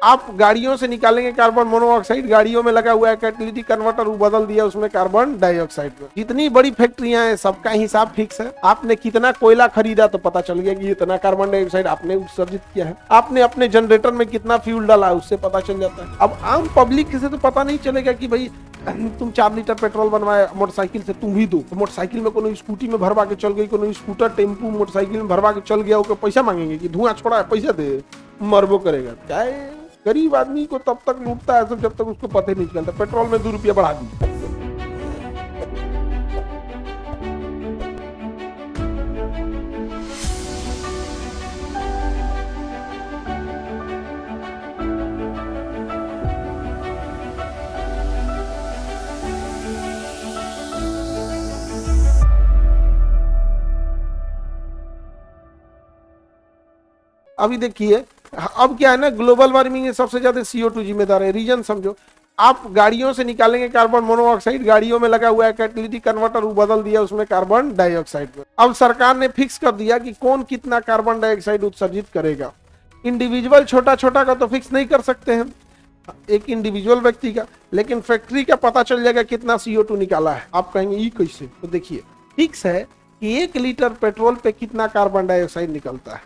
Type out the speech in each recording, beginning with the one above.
आप गाड़ियों से निकालेंगे कार्बन मोनोऑक्साइड, गाड़ियों में लगा हुआ है कैटालिटिक कन्वर्टर, वो बदल दिया उसमें कार्बन डाइऑक्साइड में। जितनी बड़ी फैक्ट्रियां हैं सबका हिसाब फिक्स है। आपने कितना कोयला खरीदा तो पता चल गया कि इतना कार्बन डाइऑक्साइड आपने उत्सर्जित किया है। आपने अपने जनरेटर में कितना फ्यूल डाला है उससे पता चल जाता है। अब आम पब्लिक से तो पता नहीं चलेगा कि भाई तुम 4 लीटर पेट्रोल बनवाए मोटरसाइकिल से, तुम भी दो। तो मोटरसाइकिल में कोनो स्कूटी में भरवा के चल गई, कोनो स्कूटर टेम्पू मोटरसाइकिल में भरवा के चल गया, ओके पैसा मांगेंगे कि धुआं छोड़ा है पैसा दे, मरबो करेगा। क्या है, गरीब आदमी को तब तक लूटता है सब जब तक उसको पता ही नहीं चलता। पेट्रोल में 2 रुपया बढ़ा दी। अभी देखिए, अब क्या है ना, ग्लोबल वार्मिंग सबसे ज्यादा CO2 जिम्मेदार है। रीजन समझो, आप गाड़ियों से निकालेंगे कार्बन मोनोऑक्साइड, गाड़ियों में लगा हुआ है कैटालिटिक कन्वर्टर, वो बदल दिया उसमें कार्बन डाइऑक्साइड में। अब सरकार ने फिक्स कर दिया कि कौन कितना कार्बन डाइऑक्साइड उत्सर्जित करेगा। इंडिविजुअल छोटा छोटा का तो फिक्स नहीं कर सकते हैं, एक इंडिविजुअल व्यक्ति का, लेकिन फैक्ट्री का पता चल जाएगा कितना CO2 निकाला है। आप कहेंगे ये कैसे? तो देखिए, फिक्स है कि 1 लीटर पेट्रोल पे कितना कार्बन डाइऑक्साइड निकलता है,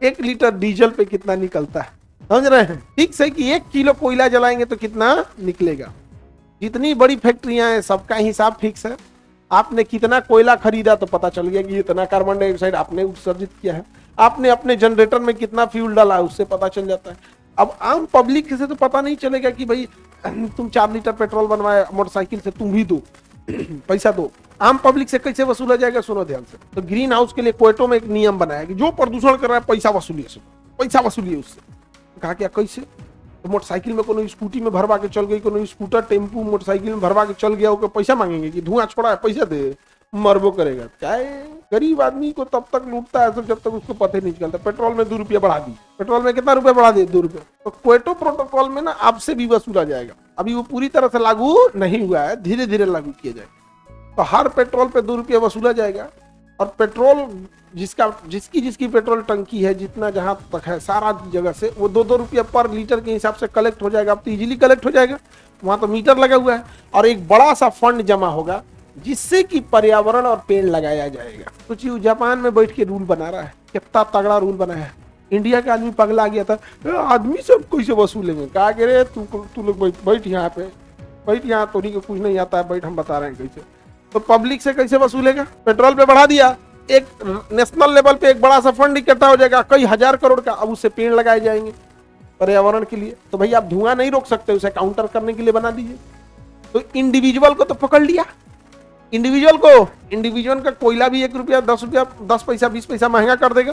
1 लीटर डीजल पे कितना निकलता है, समझ रहे हैं। फिक्स है कि 1 किलो कोयला जलाएंगे तो कितना निकलेगा। जितनी बड़ी फैक्ट्रियां हैं सबका हिसाब फिक्स है। आपने कितना कोयला खरीदा तो पता चल गया कि इतना कार्बन डाइऑक्साइड आपने उत्सर्जित किया है। आपने अपने जनरेटर में कितना फ्यूल डाला है उससे पता चल जाता है। अब आम पब्लिक से तो पता नहीं चलेगा कि भाई तुम 4 लीटर पेट्रोल बनवाए मोटरसाइकिल से, तुम भी दो पैसा दो। आम पब्लिक से कैसे वसूला जाएगा? सुनो ध्यान से। तो ग्रीन हाउस के लिए क्वेटो में एक नियम बनाया कि जो प्रदूषण कर रहा है पैसा वसूलिए, पैसा वसूलिए उससे। कहा क्या कैसे? तो मोटरसाइकिल में कोनो स्कूटी में भरवा के चल गई, कोनो स्कूटर टेम्पू मोटरसाइकिल में भरवा के चल गया, ओके पैसा मांगेंगे कि धुआं छोड़ा है पैसा दे, मरबो करेगा। क्या है, गरीब आदमी को तब तक लूटता है सब जब तक उसको पता ही नहीं चलता। पेट्रोल में 2 रुपया बढ़ा दी। पेट्रोल में कितना रुपया बढ़ा दिए? 2 रुपये। तो क्वेटो प्रोटोकॉल में ना आपसे भी वसूला जाएगा। अभी वो पूरी तरह से लागू नहीं हुआ है, धीरे धीरे लागू किया जाएगा। तो हर पेट्रोल पे 2 रुपया वसूला जाएगा। और पेट्रोल जिसकी पेट्रोल टंकी है, जितना जहां तक है सारा जगह से, वो 2-2 रुपया पर लीटर के हिसाब से कलेक्ट हो जाएगा। अब तो इजीली कलेक्ट हो जाएगा, वहां तो मीटर लगा हुआ है। और एक बड़ा सा फंड जमा होगा जिससे कि पर्यावरण और पेड़ लगाया जाएगा। सोचिए, जापान में बैठ के रूल बना रहा है, कितना तगड़ा रूल बना है। इंडिया का आदमी पगला गया था, आदमी सब कैसे वसूलेंगे। कहा कि रे तू लोग बैठ यहाँ पे, बैठ यहाँ, तो को कुछ नहीं आता है, बैठ हम बता रहे हैं कैसे। तो पब्लिक से कैसे वसूलेगा? पेट्रोल पे बढ़ा दिया, एक नेशनल लेवल पे एक बड़ा सा फंड इकट्ठा हो जाएगा, कई हजार करोड़ का। अब उससे पेड़ लगाए जाएंगे पर्यावरण के लिए। तो भाई आप धुआं नहीं रोक सकते, उसे काउंटर करने के लिए बना दीजिए। तो इंडिविजुअल को तो पकड़ लिया, इंडिविजुअल का कोयला भी 1 रुपया 10 रुपया 10 पैसा 20 पैसा महंगा कर देगा।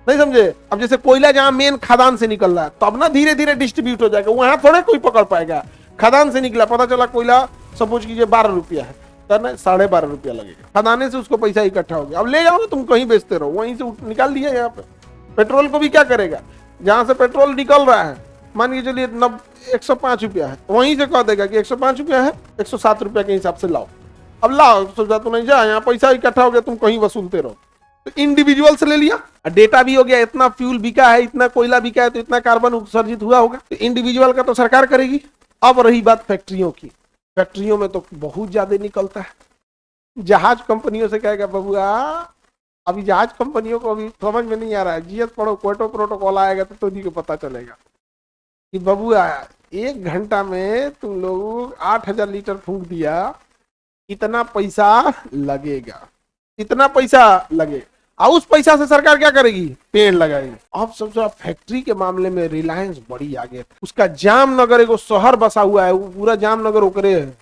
नहीं समझे? अब जैसे कोयला जहां मेन खदान से निकल रहा है, तब ना धीरे धीरे डिस्ट्रीब्यूट हो जाएगा, वहां थोड़े कोई पकड़ पाएगा। खदान से निकला, पता चला कोयला सपोज कीजिए 12 रुपया है, करना 12.5 रुपया लगेगा। खदाने से उसको पैसा इकट्ठा हो गया। अब ले जाओ ना, तुम कहीं बेचते रहो, वहीं से निकाल दिया। यहाँ पे पेट्रोल को भी क्या करेगा, जहां से पेट्रोल निकल रहा है, मान के चलिए 105 रुपया है, वहीं से कह देगा कि 105 रुपया है, 107 रुपया के हिसाब से लाओ। अब लाओ, सोचा तो नहीं जा, यहाँ पैसा इकट्ठा हो गया, तुम कहीं वसूलते रहो। तो इंडिविजुअल से ले लिया, डेटा भी हो गया, इतना फ्यूल बिका है, इतना कोयला बिका है, तो इतना कार्बन उत्सर्जित हुआ होगा। तो इंडिविजुअल का तो सरकार करेगी। अब रही बात फैक्ट्रियों की, फैक्ट्रियों में तो बहुत ज्यादा निकलता है। जहाज कंपनियों से कहेगा बबुआ, अभी जहाज कंपनियों को अभी समझ में नहीं आ रहा है, जीएस पढ़ो, क्योटो प्रोटोकॉल आएगा तो को पता चलेगा कि बबुआ 1 घंटा में तुम लोग 8000 लीटर फूंक दिया, इतना पैसा लगेगा, इतना पैसा लगेगा। और उस पैसा से सरकार क्या करेगी? पेड़ लगाएगी। अब सबसे फैक्ट्री के मामले में रिलायंस बड़ी आगे है। उसका जामनगर एगो शहर बसा हुआ है, वो पूरा जामनगर ओकरे है।